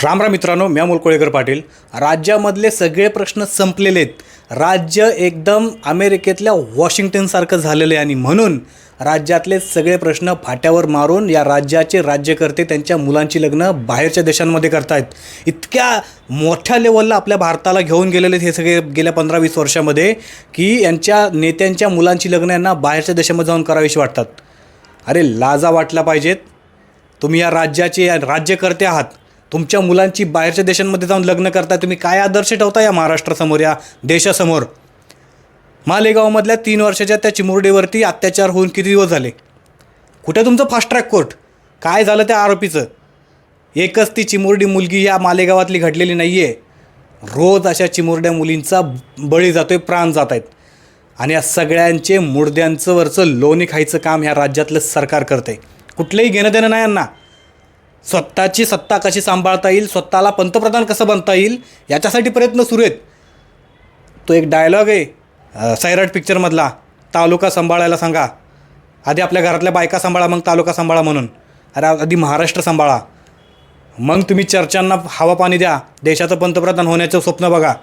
राम मित्रांनो, मी अमोल कोळेकर पाटील. राज्यामधले सगळे प्रश्न संपलेले आहेत. राज्य एकदम अमेरिकेतल्या वॉशिंग्टनसारखं झालेलं आहे आणि म्हणून राज्यातले सगळे प्रश्न फाट्यावर मारून या राज्याचे राज्यकर्ते त्यांच्या मुलांची लग्न बाहेरच्या देशांमध्ये करतायत. इतक्या मोठ्या लेवलला आपल्या भारताला घेऊन गेलेले हे सगळे गेल्या 15-20 वर्षामध्ये की यांच्या नेत्यांच्या मुलांची लग्न यांना बाहेरच्या देशामध्ये जाऊन करावीशी वाटतात. अरे लाजा वाटला पाहिजेत. तुम्ही या राज्याचे राज्यकर्ते आहात. तुमच्या मुलांची बाहेरच्या देशांमध्ये जाऊन लग्न करताय. तुम्ही काय आदर्श ठेवता या महाराष्ट्रासमोर, या देशासमोर? मालेगावमधल्या 3 वर्षाच्या त्या चिमुरडीवरती अत्याचार होऊन किती दिवस झाले? कुठे तुमचं फास्ट ट्रॅक कोर्ट? काय झालं त्या आरोपीचं? एकच ती चिमुरडी मुलगी या मालेगावातली घडलेली नाही आहे. रोज अशा चिमुरड्या मुलींचा बळी जातोय, प्राण जात आहेत. आणि या सगळ्यांचे मुर्द्यांचं वरचं लोणी खायचं काम ह्या राज्यातलं सरकार करते. कुठलंही घेणं देणं नाही यांना. स्वतःची सत्ता कशी सांभाळता येईल, स्वतःला पंतप्रधान कसं बनता येईल, याच्यासाठी प्रयत्न सुरू आहेत. तो एक डायलॉग आहे सैराट पिक्चरमधला, तालुका सांभाळायला सांगा. आधी आपल्या घरातल्या बायका सांभाळा, मग तालुका सांभाळा म्हणून. अरे आधी महाराष्ट्र सांभाळा, मग तुम्ही चर्चांना हवा पाणी द्या. देशाचं पंतप्रधान होण्याचं स्वप्न बघा.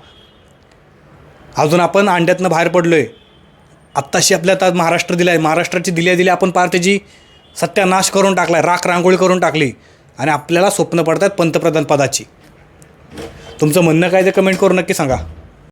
अजून आपण अंड्यातनं बाहेर पडलो आहे. आत्ताशी आपल्याला महाराष्ट्र दिला आहे. महाराष्ट्राची दिल्या आपण पार त्याची सत्यानाश करून टाकला आहे, राख रांगोळी करून टाकली. आणि आपल्याला स्वप्न पडतात पंतप्रधान पदाची. तुमचं म्हणणं काय ते कमेंट करून नक्की सांगा.